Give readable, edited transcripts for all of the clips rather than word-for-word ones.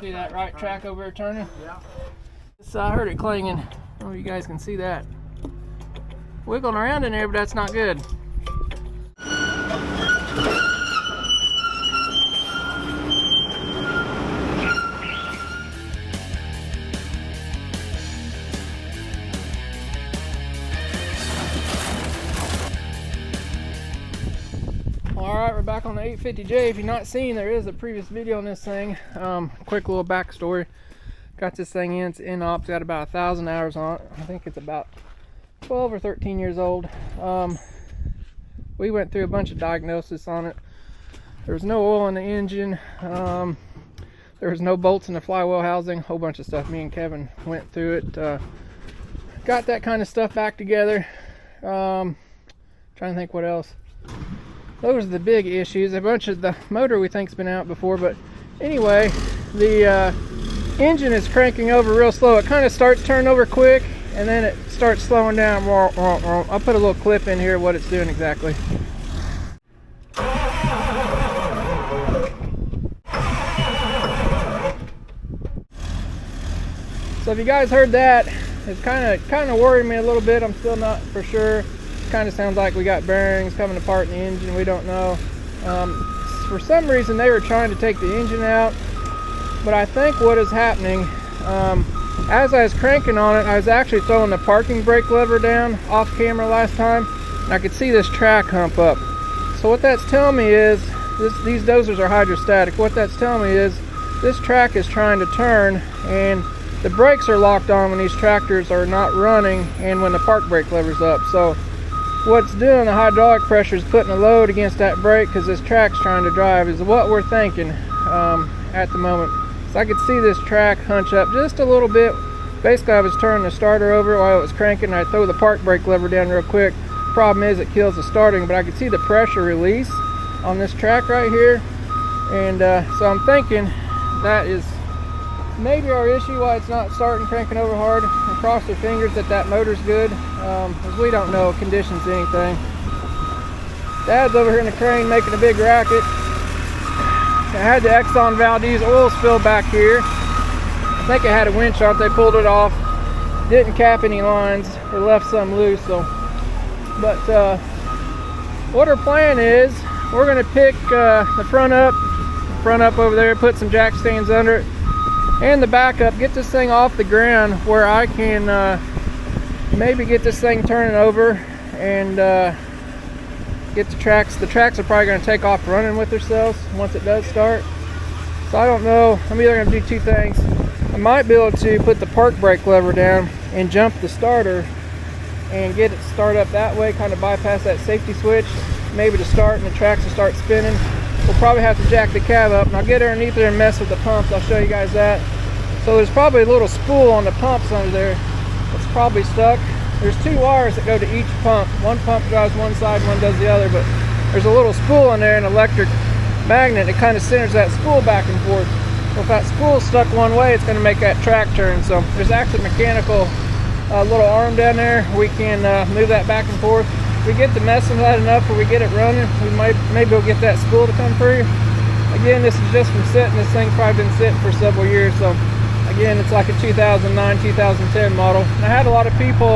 See that right track over there turning? Yeah. So I heard it clanging. I don't know if you guys can see that. Wiggling around in there, but that's not good. Alright, we're back on the 850J. If you're not seeing, there is a previous video on this thing. Quick little backstory. Got this thing in, it's in-op, got about 1,000 hours on it. I think it's about 12 or 13 years old. We went through a bunch of diagnosis on it. There was no oil in the engine. There was no bolts in the flywheel housing. A whole bunch of stuff. Me and Kevin went through it. Got that kind of stuff back together. Trying to think what else. Those are the big issues. A bunch of the motor we think's been out before, but anyway, the engine is cranking over real slow. It kind of starts turning over quick, and then it starts slowing down. I'll put a little clip in here of what it's doing exactly. So if you guys heard that, it's kind of worried me a little bit. I'm still not for sure. Kind of sounds like we got bearings coming apart in the engine. We don't know. For some reason they were trying to take the engine out, but I think what is happening, as I was cranking on it, I was actually throwing the parking brake lever down off camera last time, and I could see this track hump up. So what that's telling me is these dozers are hydrostatic. What that's telling me is this track is trying to turn, and the brakes are locked on when these tractors are not running and when the park brake lever's up. So what's doing, the hydraulic pressure is putting a load against that brake because this track's trying to drive, is what we're thinking at the moment. So I could see this track hunch up just a little bit. Basically I was turning the starter over while it was cranking, and I throw the park brake lever down real quick. Problem is it kills the starting, but I could see the pressure release on this track right here, and so I'm thinking that is maybe our issue why it's not starting, cranking over hard. And cross their fingers that that motor's good, because we don't know conditions or anything. Dad's over here in the crane making a big racket. I had the Exxon Valdez oil spill back here. I think it had a winch on it. They pulled it off. Didn't cap any lines or left some loose. So, but what our plan is, we're going to pick the front up over there, put some jack stands under it, and the back up, get this thing off the ground where I can maybe get this thing turning over and get the tracks. The tracks are probably going to take off running with themselves once it does start. So I don't know. I'm either going to do two things. I might be able to put the park brake lever down and jump the starter and get it to start up that way, kind of bypass that safety switch, maybe to start and the tracks will start spinning. We'll probably have to jack the cab up, and I'll get underneath there and mess with the pumps. I'll show you guys that. So there's probably a little spool on the pumps under there that's probably stuck. There's two wires that go to each pump. One pump drives one side, one does the other, but there's a little spool in there, an electric magnet that kind of centers that spool back and forth. Well, if that spool's stuck one way, it's going to make that track turn. So there's actually a mechanical little arm down there. We can move that back and forth. If we get to messing with that enough where we get it running, we maybe we'll get that spool to come free. Again, this is just from sitting. This thing's probably been sitting for several years. So again, it's like a 2009, 2010 model. And I had a lot of people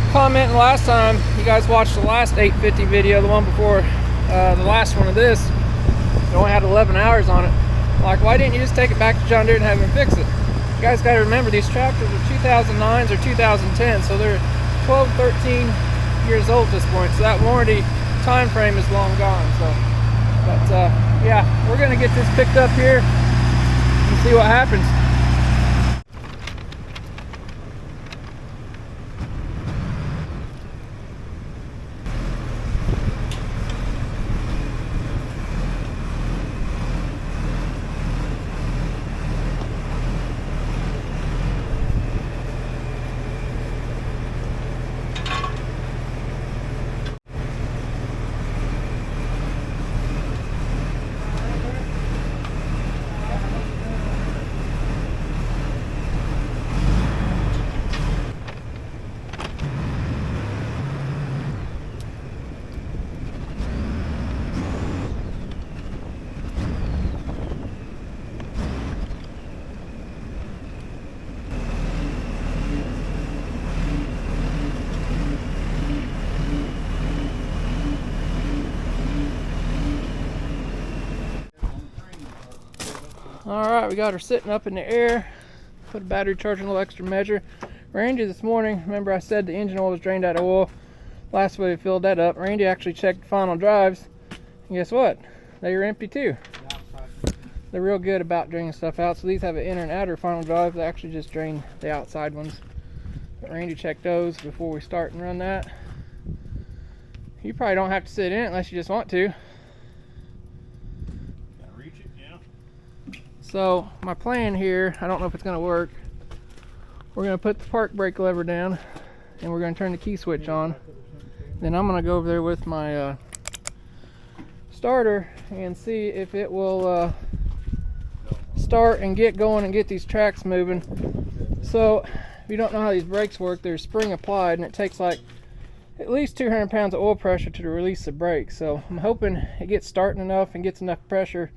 commenting last time. You guys watched the last 850 video, the one before the last one of this. It only had 11 hours on it. Like, why didn't you just take it back to John Deere and have him fix it? You guys got to remember, these tractors are 2009s or 2010, so they're 12, 13 years old at this point. So that warranty time frame is long gone. So, but yeah, we're gonna get this picked up here and see what happens. Alright, we got her sitting up in the air. Put a battery charge in a little extra measure. Randy this morning, remember I said the engine oil was drained out of oil. Last week we filled that up. Randy actually checked the final drives. And guess what? They were empty too. They're real good about draining stuff out. So these have an inner and outer final drive. They actually just drain the outside ones. But Randy checked those before we start and run that. You probably don't have to sit in it unless you just want to. Reach it, yeah. So my plan here, I don't know if it's going to work. We're going to put the park brake lever down and we're going to turn the key switch on. Then I'm going to go over there with my starter and see if it will start and get going and get these tracks moving. So if you don't know how these brakes work, they're spring applied and it takes like at least 200 pounds of oil pressure to release the brakes. So I'm hoping it gets starting enough and gets enough pressure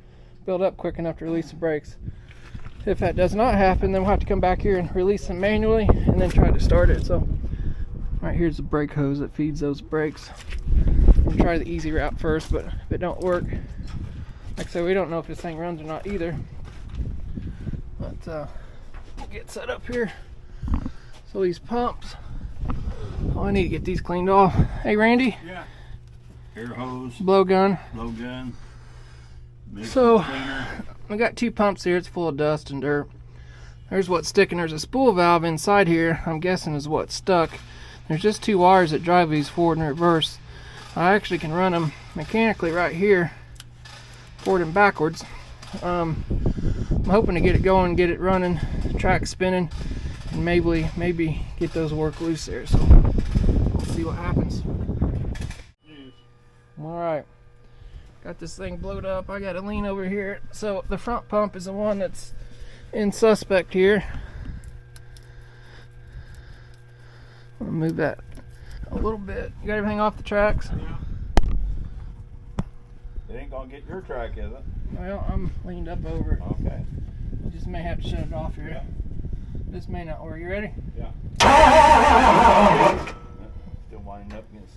build up quick enough to release the brakes. If that does not happen, then we'll have to come back here and release them manually and then try to start it. So right here's the brake hose that feeds those brakes. We'll try the easy route first, but if it don't work, like I said, we don't know if this thing runs or not either. But we'll get set up here. So these pumps, oh, I need to get these cleaned off. Hey Randy. Yeah. Air hose. Blow gun. Blow gun. So cleaner. we got two pumps here. It's full of dust and dirt. There's what's sticking. There's a spool valve inside here. I'm guessing is what's stuck. There's just two wires that drive these forward and reverse. I actually can run them mechanically right here, forward and backwards. I'm hoping to get it going, get it running, track spinning, and maybe get those work loose there. So we'll see what happens. All right, got this thing blowed up. I got to lean over here. So the front pump is the one that's in suspect here. I'm gonna move that a little bit. You got everything off the tracks? Yeah. It ain't gonna get your track, is it? Well, I'm leaned up over it. Okay. You just may have to shut it off here. Yeah. This may not work. You ready? Yeah. Still winding up against.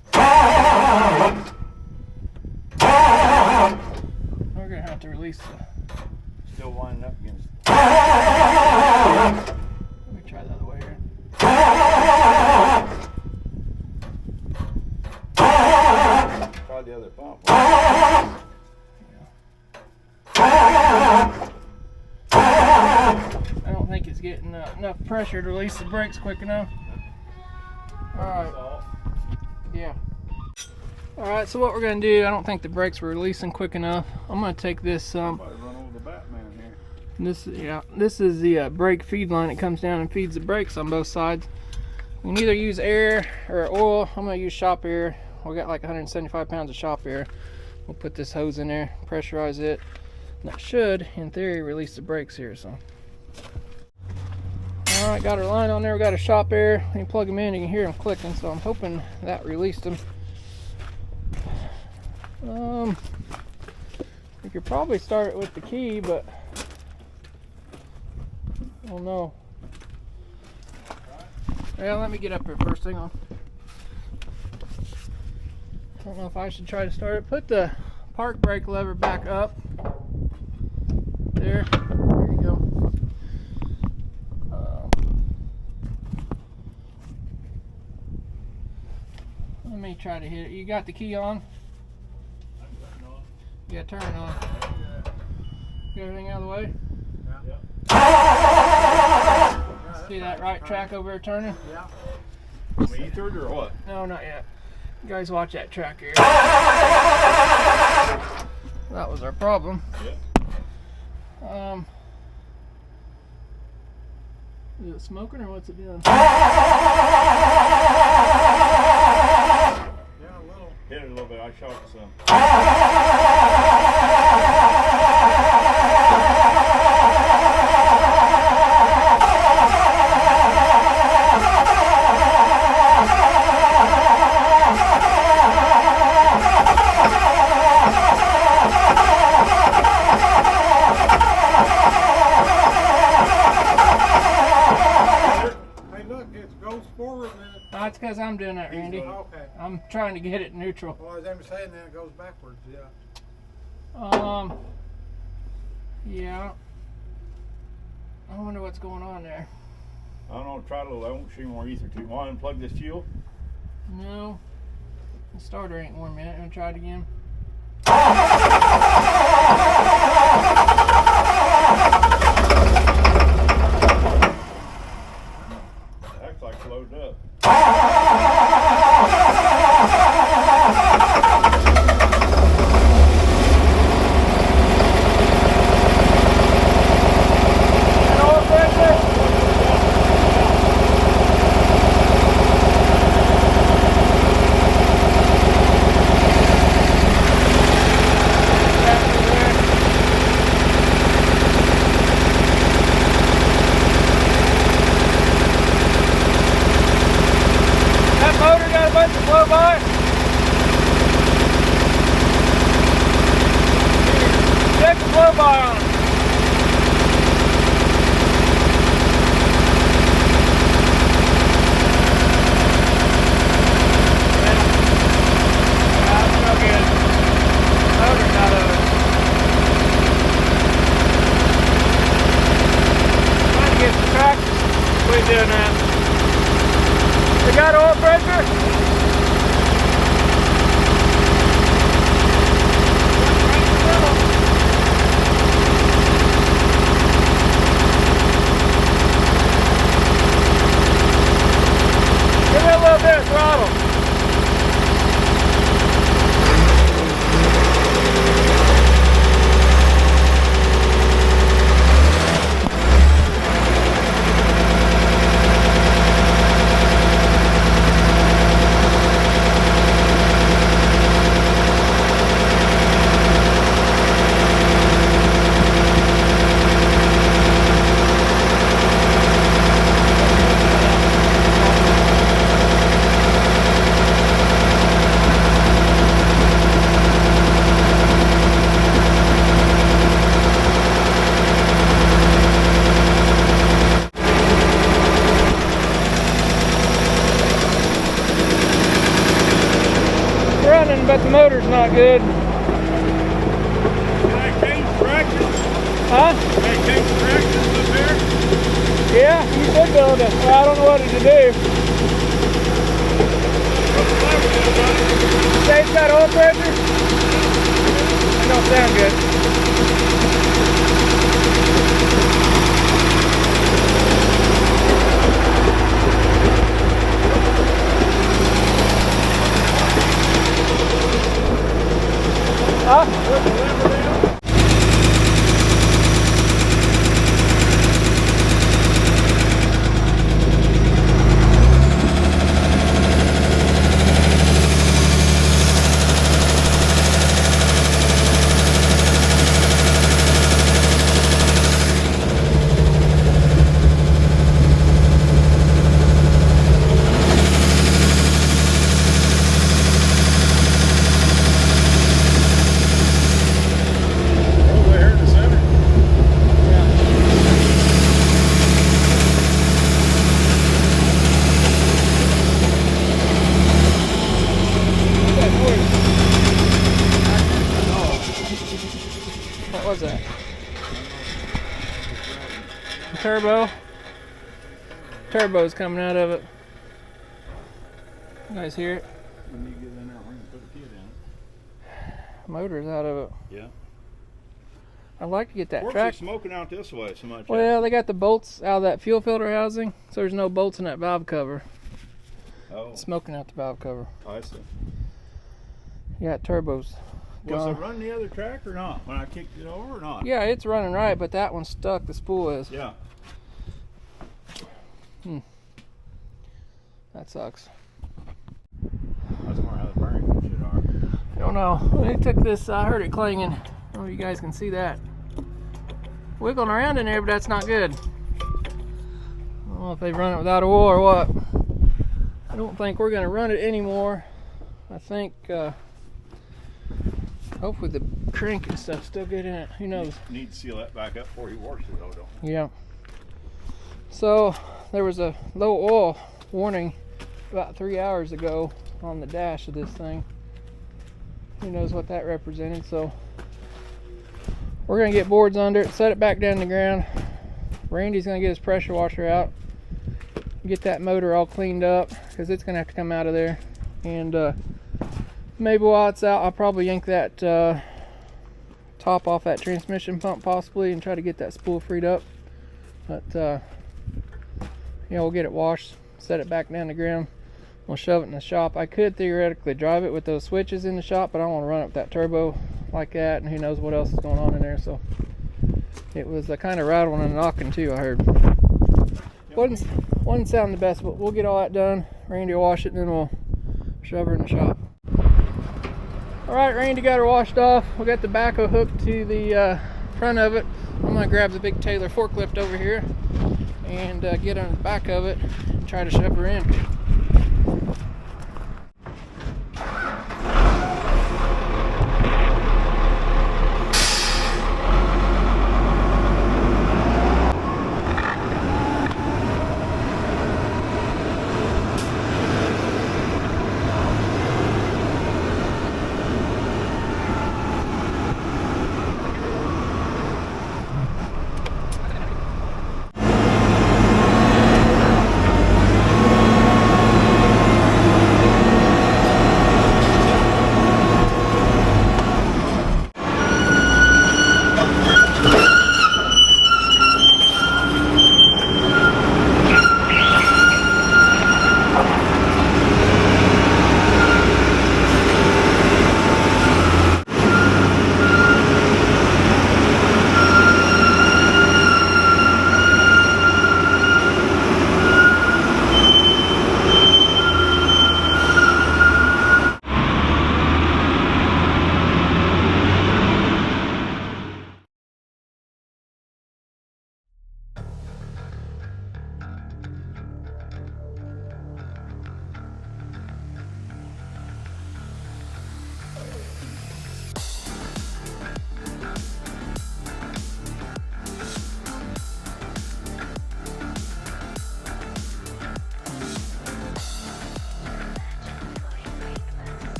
We're gonna have to release the. Still winding up against. Let me try the other way here. Try the other pump. I don't think it's getting enough pressure to release the brakes quick enough. Alright. Yeah. Alright, so what we're going to do, I don't think the brakes were releasing quick enough. I'm going to take this Somebody run over the Batman here. this is the brake feed line. It comes down and feeds the brakes on both sides. You can either use air or oil. I'm going to use shop air. We got like 175 pounds of shop air. We'll put this hose in there, pressurize it, and that should, in theory, release the brakes here. So, all right, got our line on there. We got a shop air. When you plug them in, you can hear them clicking. So I'm hoping that released them. We could probably start it with the key, but I don't know. Well, let me get up here first. Hang on. I don't know if I should try to start it. Put the park brake lever back up. There. There you go. Let me try to hit it. You got the key on? Yeah, turn it on. Get everything out of the way? Yeah. See that right track over there turning? Yeah. Metered or what? No, not yet. You guys watch that track here. That was our problem. Yeah. Is it smoking or what's it doing? Yeah, a little. Hit it a little bit. I shot it some. That's because I'm doing that, Randy. Okay. I'm trying to get it neutral. Well, as I'm saying, then it goes backwards, yeah. Yeah. I wonder what's going on there. I don't know, try a little. I won't shoot more ether too. Want to unplug this fuel? No. The starter ain't warm yet. You want to try it again? Acts like loaded up. Doing that. We got oil pressure? Give it a little bit of throttle. But the motor's not good. Can I change directions? Huh? Can I change directions up there? Yeah, you should be able to. Well, I don't know what to do. Say it's got oil pressure? That don't sound good. Huh? What was that? Turbo. Turbo's coming out of it. You guys hear it? When you get in there, we're going to put a kid in. Motor's out of it. Yeah. I'd like to get that Corp's track. smoking out this way so much. Well, they got the bolts out of that fuel filter housing, so there's no bolts in that valve cover. Oh. Smoking out the valve cover. I see. You got turbos. Was it running the other track or not when I kicked it over or not? Yeah, it's running right, but that one's stuck. The spool is. Yeah. That sucks. That's more how the bearings and shit are. I don't know. They took this. I heard it clanging. I don't know if you guys can see that. Wiggling around in there, but that's not good. I don't know if they run it without oil or what. I don't think we're going to run it anymore. I think hopefully the crank and stuff still get in it. Who knows? Need to seal that back up before he washes it, though, don't we? Yeah. So there was a low oil warning about 3 hours ago on the dash of this thing. Who knows what that represented? So we're gonna get boards under it, set it back down the ground, Randy's gonna get his pressure washer out, get that motor all cleaned up, because it's gonna have to come out of there. And maybe while it's out, I'll probably yank that top off that transmission pump possibly, and try to get that spool freed up. But yeah, we'll get it washed, set it back down the ground. We'll shove it in the shop. I could theoretically drive it with those switches in the shop, but I don't want to run up that turbo like that, and who knows what else is going on in there. So it was kind of rattling and knocking too, I heard. Wasn't sounding the best, but we'll get all that done. Randy will wash it, and then we'll shove her in the shop. All right, Randy got her washed off. We got the backhoe hooked to the front of it. I'm gonna grab the big Taylor forklift over here and get on the back of it and try to shove her in.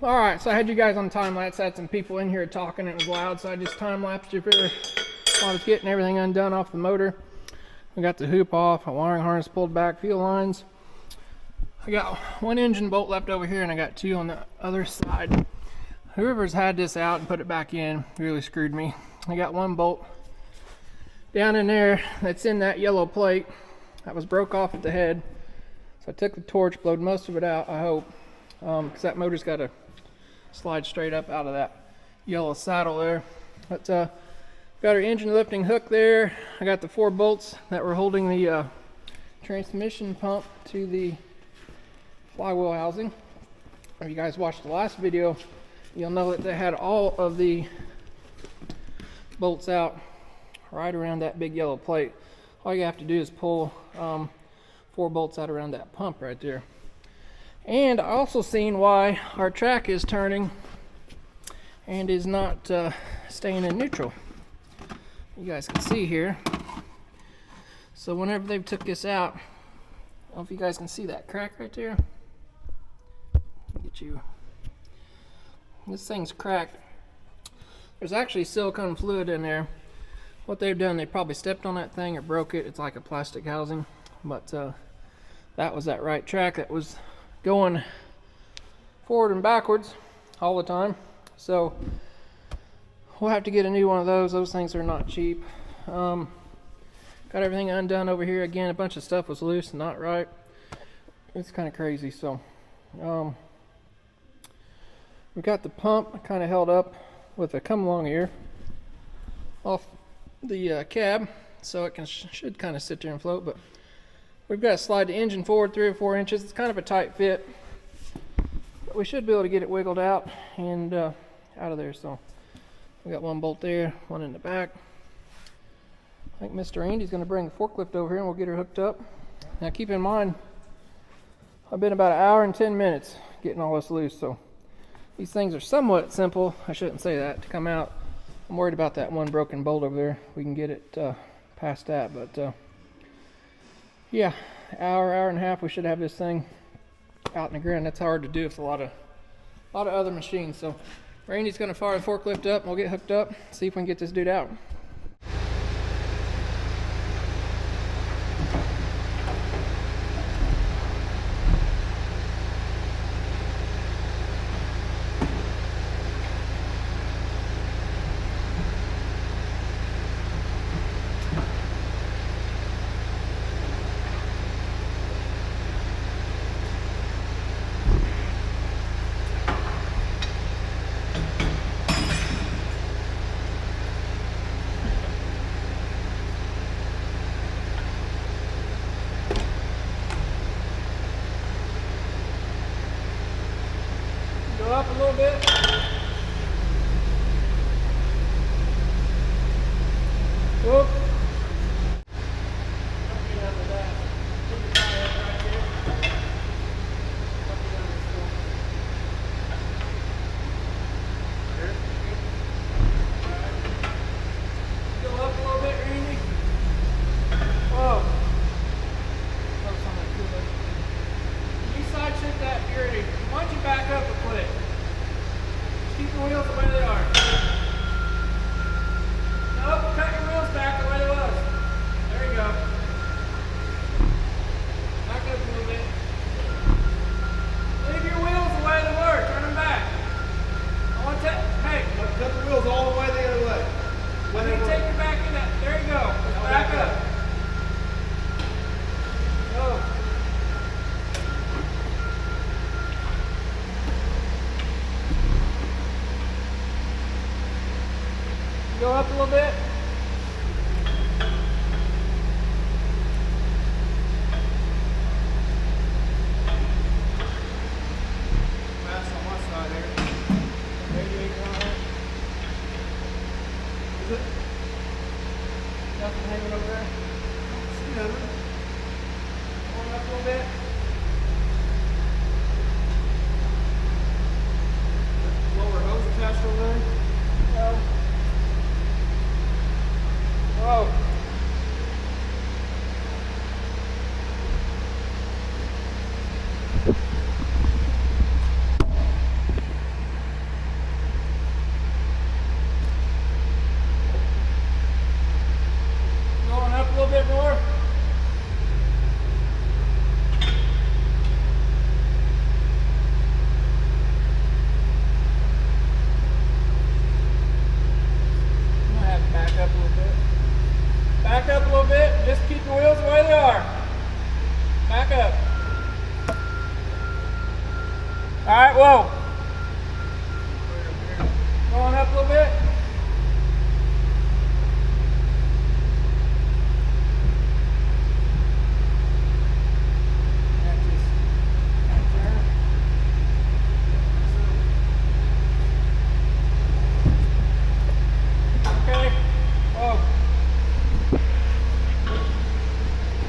Alright, so I had you guys on time lapse. I had some people in here talking, it was loud, so I just time lapsed you here while I was getting everything undone off the motor. We got the hoop off, a wiring harness pulled back, fuel lines. I got one engine bolt left over here, and I got two on the other side. Whoever's had this out and put it back in really screwed me. I got one bolt down in there that's in that yellow plate that was broke off at the head. So I took the torch, blowed most of it out, I hope, because that motor's got to slide straight up out of that yellow saddle there. But got our engine lifting hook there. I got the 4 bolts that were holding the transmission pump to the flywheel housing. If you guys watched the last video, you'll know that they had all of the bolts out right around that big yellow plate. All you have to do is pull 4 bolts out around that pump right there. And I also seen why our track is turning and is not staying in neutral. You guys can see here. So whenever they took this out, I don't know if you guys can see that crack right there. Get you. This thing's cracked. There's actually silicone fluid in there. What they've done, they probably stepped on that thing or broke it. It's like a plastic housing. But that was that right track that was going forward and backwards all the time. So we'll have to get a new one of those. Those things are not cheap. Got everything undone over here. Again, a bunch of stuff was loose and not right. It's kind of crazy. So we got the pump kind of held up with a come along here off the cab, so it should kind of sit there and float. But we've got to slide the engine forward 3 or 4 inches. It's kind of a tight fit, but we should be able to get it wiggled out and out of there. So we got 1 bolt there, 1 in the back. I think Mr. Andy's going to bring the forklift over here and we'll get her hooked up. Now keep in mind, I've been about 1 hour and 10 minutes getting all this loose, so these things are somewhat simple. I shouldn't say that to come out. I'm worried about that 1 broken bolt over there. We can get it past that, but yeah, hour and a half we should have this thing out in the ground. That's hard to do with a lot of other machines. So Randy's going to fire the forklift up and we'll get hooked up, see if we can get this dude out. Up a little bit. Whoop. Go up a little bit, Randy. Whoa. You side shift that purity. Why don't you back up a click? Keep the wheels the way they are. Nope, cut your wheels back the way they was. There you go. Back up a little bit. Leave your wheels the way they were. Turn them back. I want to hey. Cut the wheels all the way the other way. Let me take you back in that. There you go. Just back up. Go. Go up a little bit. Pass on my side here. Is it? Nothing hanging over there? See nothing. Going up a little bit. Lower hose attached over there. No. Whoa. Going up a little bit more. I'm gonna have to back up a little bit. Back up a little bit. Just keep the wheels the way they are. Back up. All right, whoa. Going up a little bit. Okay. Whoa.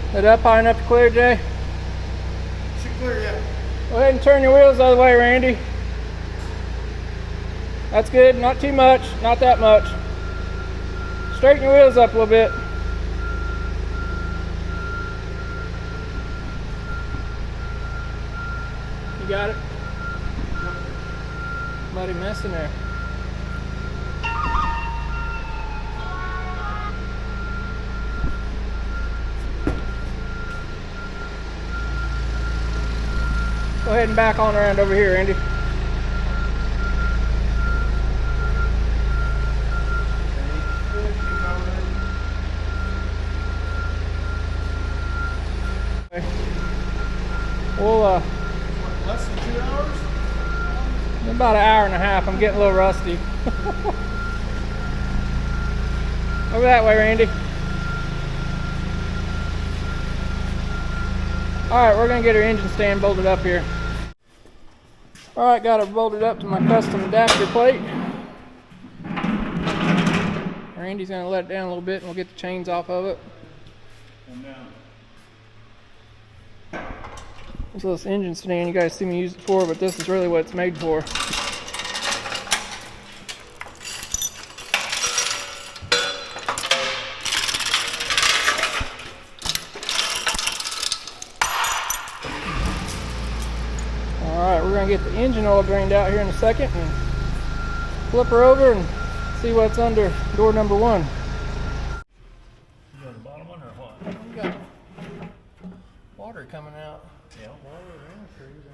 Is that up high enough to clear, Jay? clear yet. Go ahead and turn your wheels the other way, Randy. That's good. Not too much. Not that much. Straighten your wheels up a little bit. You got it? Muddy mess in there. Go ahead and back on around over here, Andy. Okay. We'll Less than 2 hours? about an hour and a half. I'm getting a little rusty. Over that way, Randy. Alright, we're going to get our engine stand bolted up here. Alright, got it bolted up to my custom adapter plate. Randy's going to let it down a little bit and we'll get the chains off of it. And down. So this engine stand, you guys see me use it for, but this is really what it's made for. Alright, we're going to get the engine oil drained out here in a second and flip her over and see what's under door number 1. You got the bottom one or what? We got water coming out. Yeah, water and trees.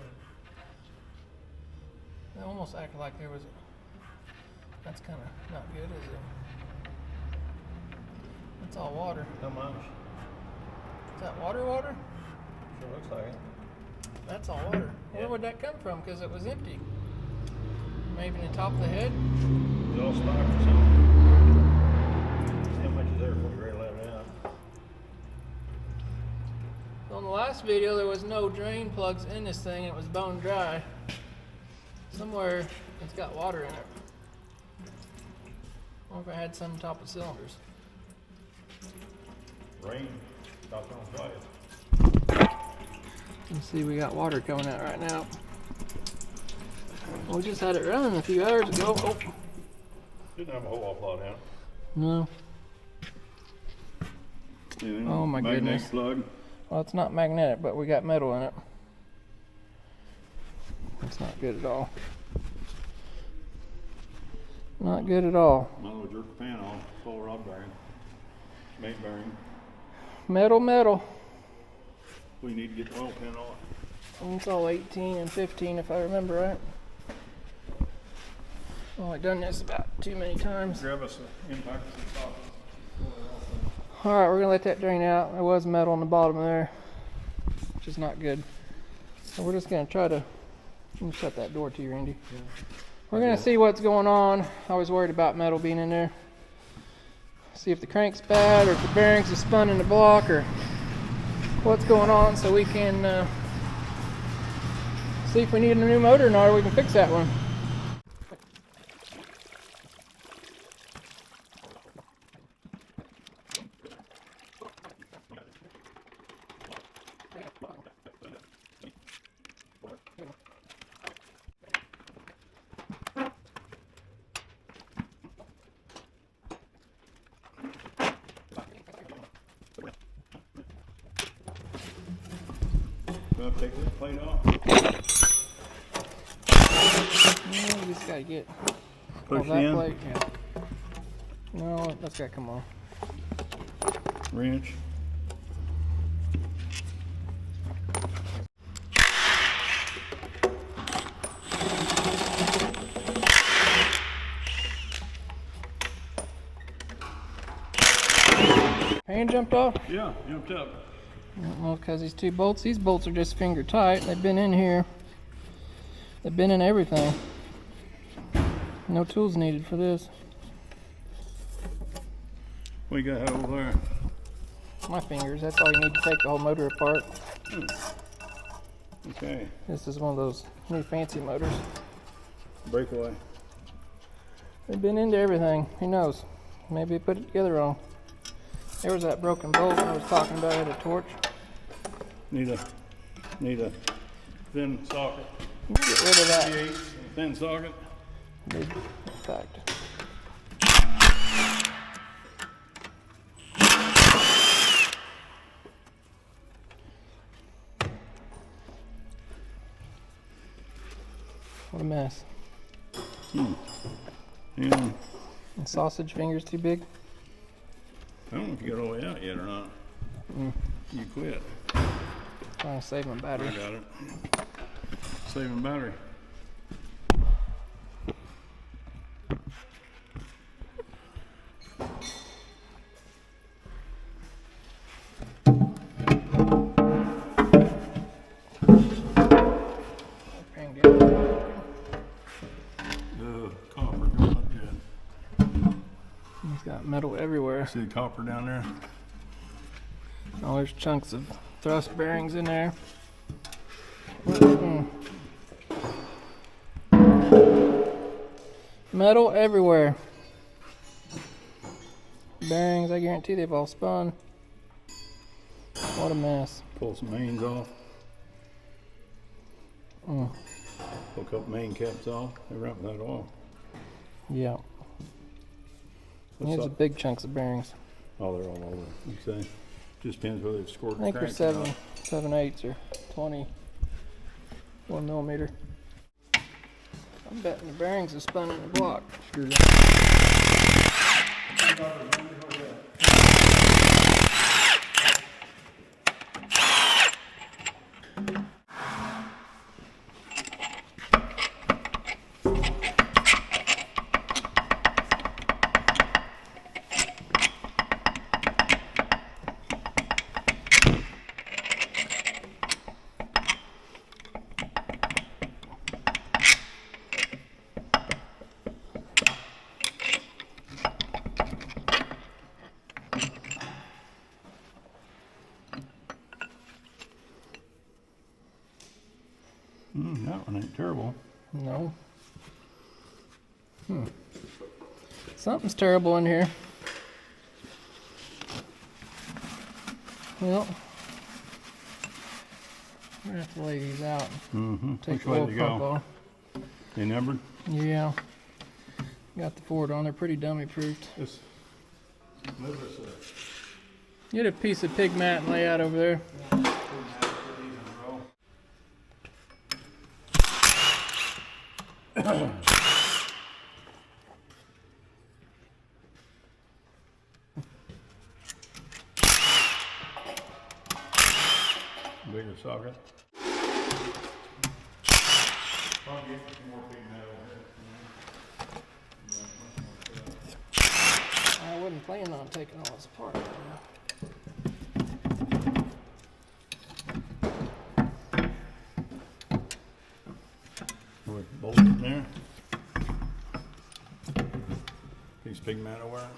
It almost acted like there was that's kind of not good, is it? That's all water. How much? Is that water? Sure looks like it. That's all water. Yeah. Where would that come from? Because it was empty. Maybe in the top of the head? It's all stock or something. See how much is there before you ready to let it out. On the last video, there was no drain plugs in this thing. It was bone dry. Somewhere it's got water in it. I wonder if I had some top of cylinders. Rain, stopped on twice. You can see we got water coming out right now. We just had it running a few hours ago. Oh. Didn't have a whole awful lot out. No. Oh my goodness. Plug. Well, it's not magnetic, but we got metal in it. It's not good at all. Not good at all. Might as well jerk the pan off, pull a rod bearing. Mate bearing. Metal. We need to get the oil pan off. And it's all 18 and 15 if I remember right. Well, I've done this about too many times. Grab us an impact at the top. Alright, we're going to let that drain out. There was metal on the bottom there, which is not good. So we're just going to try to... Let me shut that door to you, Randy. Yeah. We're going to see what's going on. I was worried about metal being in there. See if the crank's bad or if the bearings are spun in the block or what's going on so we can see if we need a new motor or not, or we can fix that one. Gonna take this plate off. Yeah, we just gotta get Push that in. plate. Yeah. No, that's gotta come on. Wrench. Pan jumped off? Yeah, jumped up. Well, because these bolts are just finger tight. They've been in here. They've been in everything. No tools needed for this. What you got over there? My fingers, that's all you need to take the whole motor apart. Okay. This is one of those new fancy motors. Breakaway. They've been into everything. Who knows? Maybe they put it together wrong. There was that broken bolt I was talking about. I had a torch. Need a thin socket. Get rid of that. 38 thin socket. Big fact. What a mess. Yeah. And sausage fingers too big? I don't know if you got all the way out yet or not. You quit. Trying to save my battery. I got it. Saving battery. Copper going up yet. He's got metal everywhere. See the copper down there? Oh, there's chunks of thrust bearings in there. Metal everywhere. Bearings, I guarantee they've all spun. What a mess. Pull some mains off. Pull a couple main caps off. They wrap that off. Yeah. These are big chunks of bearings. Oh, they're all over. You say? Just depends whether it's scored. I think they're 7/8 or 21 millimeter. I'm betting the bearings are spun in the block. Screw That one ain't terrible. No. Something's terrible in here. Well, we're gonna have to lay these out. Take Which the way oil did pump they go? off. They numbered? Yeah. Got the Ford on. They're pretty dummy proofed. Just move this Get a piece of pig mat and lay out over there. Bigger socket. I wasn't planning on taking all this apart. With bolt in there. Piece of pig mat over there.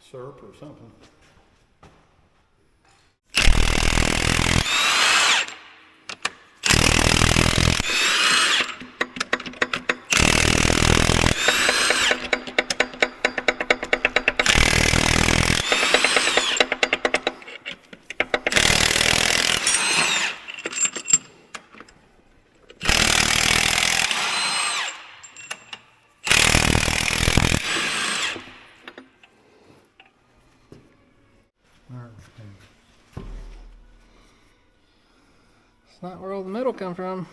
Syrup or something. It's not where all the metal come from.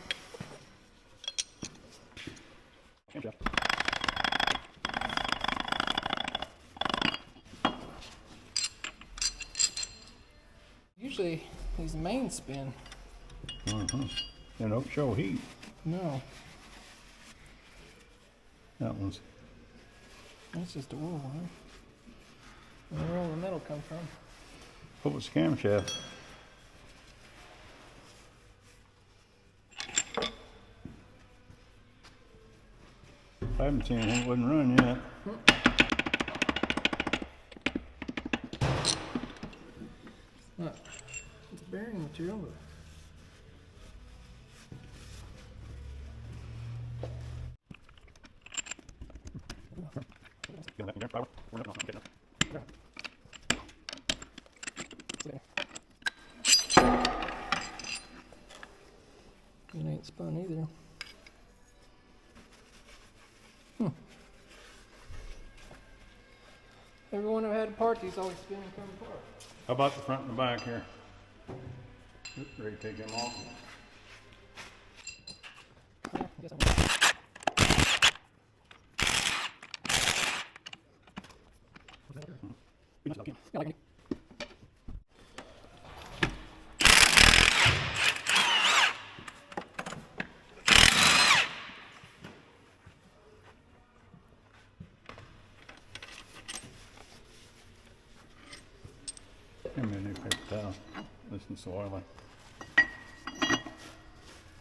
Usually these mains spin. They don't show heat. No, That one's that's just a wool one. Where all the metal come from? what was the camshaft? I haven't seen anything that wouldn't run yet. Look, it's bearing material. ain't spun either. Everyone I've had apart, these always spin and come apart. How about the front and the back here? Oops, ready to take them off? Give me a new paper towel. This one's oily.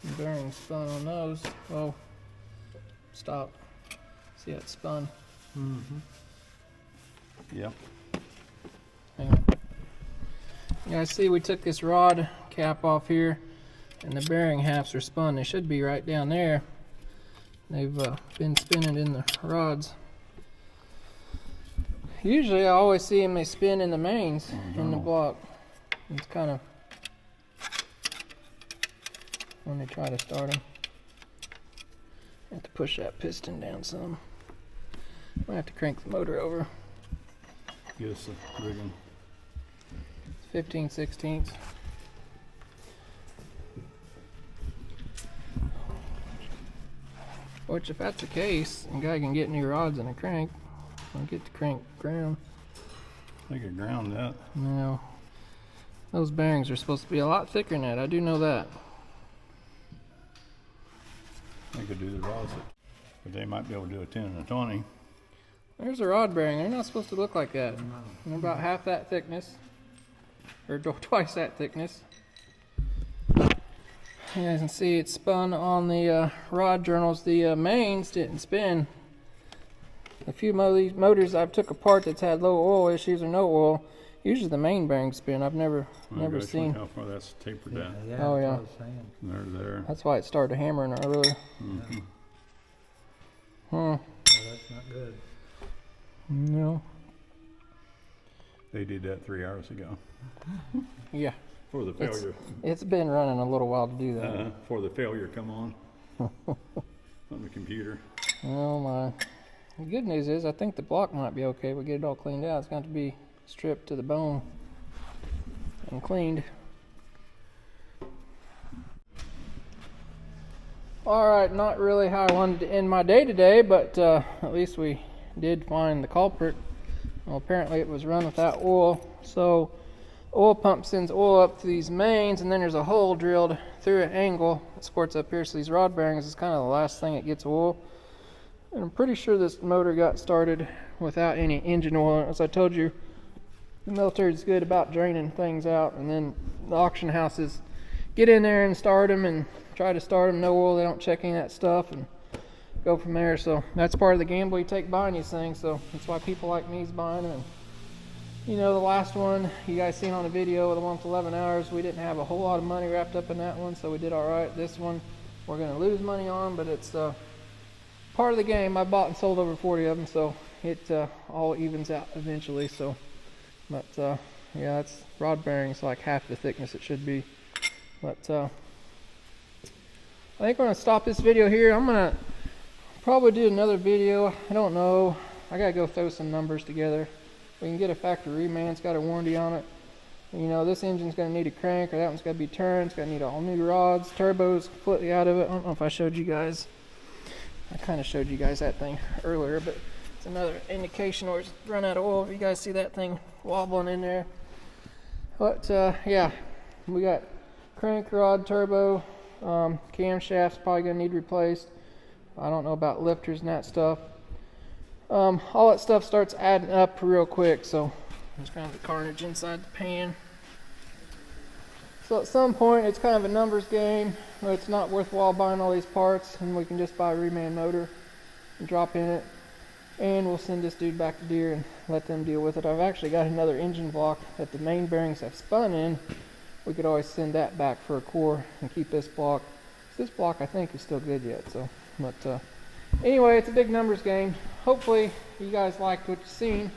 The bearing spun on those. Oh, stop. See how it spun? Mm-hmm. Yep. Hang on. Yeah, I see we took this rod cap off here, and the bearing halves are spun. They should be right down there. They've been spinning in the rods. Usually I always see them, they spin in the mains in the block. It's kind of when they try to start them. Have to push that piston down some. I have to crank the motor over. Get us a rigging. 15/16. Which, if that's the case, a guy can get new rods and a crank. I'll get the crank ground. They could ground that. No. Those bearings are supposed to be a lot thicker than that. I do know that. They could do the rods, but they might be able to do a 10 and a 20. There's a rod bearing. They're not supposed to look like that. They're about half that thickness. Or twice that thickness. You guys can see it spun on the rod journals. The mains didn't spin. A few of these motors I've took apart that's had low oil issues or no oil, usually the main bearings spin. I've never seen. How far that's tapered down. Oh yeah. They're there. That's why it started hammering earlier. Mm-hmm. Huh. Oh, that's not good. No. They did that 3 hours ago. Yeah. For the failure. It's been running a little while to do that. For the failure come on. On the computer. Oh my. The good news is I think the block might be okay. We'll get it all cleaned out. It's going to be stripped to the bone and cleaned. Alright, not really how I wanted to end my day today, but at least we did find the culprit. Well, apparently it was run without oil. So oil pump sends oil up to these mains, and then there's a hole drilled through an angle that squirts up here. So these rod bearings is kind of the last thing that gets oil. And I'm pretty sure this motor got started without any engine oil. As I told you, the military is good about draining things out, and then the auction houses get in there and start them and try to start them. No oil, they don't check any of that stuff and go from there. So that's part of the gamble you take buying these things. So that's why people like me is buying them. You know, the last one you guys seen on the video, the one with 11 hours, we didn't have a whole lot of money wrapped up in that one, so we did all right. This one we're going to lose money on, but it's part of the game. I bought and sold over 40 of them, so it all evens out eventually. So, but yeah, it's rod bearings like half the thickness it should be. But I think we're gonna stop this video here. I'm gonna probably do another video. I don't know. I gotta go throw some numbers together. We can get a factory reman. It's got a warranty on it. You know, this engine's gonna need a crank, or that one's gotta be turned. It's gonna need all new rods. Turbo's completely out of it. I don't know if I showed you guys. I kind of showed you guys that thing earlier, but it's another indication where it's run out of oil. You guys see that thing wobbling in there. But yeah, we got crank rod, turbo, camshafts probably gonna need replaced. I don't know about lifters and that stuff. All that stuff starts adding up real quick, so there's kind of the carnage inside the pan. So at some point it's kind of a numbers game, but it's not worthwhile buying all these parts, and we can just buy a reman motor and drop in it, and we'll send this dude back to Deere and let them deal with it. I've actually got another engine block that the main bearings have spun in. We could always send that back for a core and keep this block. This block I think is still good yet, so but anyway, it's a big numbers game. Hopefully you guys liked what you've seen.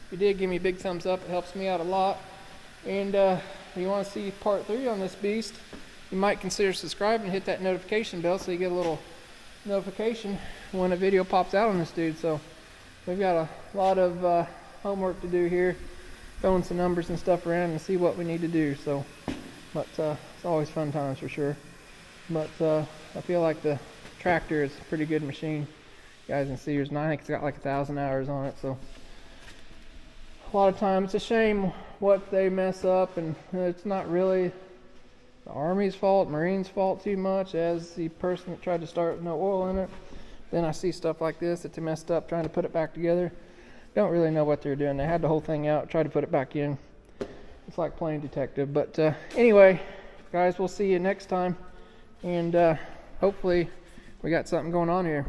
If you did, give me a big thumbs up. It helps me out a lot. And if you want to see part 3 on this beast, you might consider subscribing and hit that notification bell so you get a little notification when a video pops out on this dude. So we've got a lot of homework to do here, throwing some numbers and stuff around and see what we need to do. So, but it's always fun times for sure. But I feel like the tractor is a pretty good machine. You guys can see I think it's got like 1,000 hours on it. So a lot of times it's a shame what they mess up, and it's not really the Army's fault, Marines' fault too much as the person that tried to start with no oil in it. Then I see stuff like this that they messed up trying to put it back together. Don't really know what they're doing. They had the whole thing out, tried to put it back in. It's like playing detective. But anyway, guys, we'll see you next time. And hopefully we got something going on here.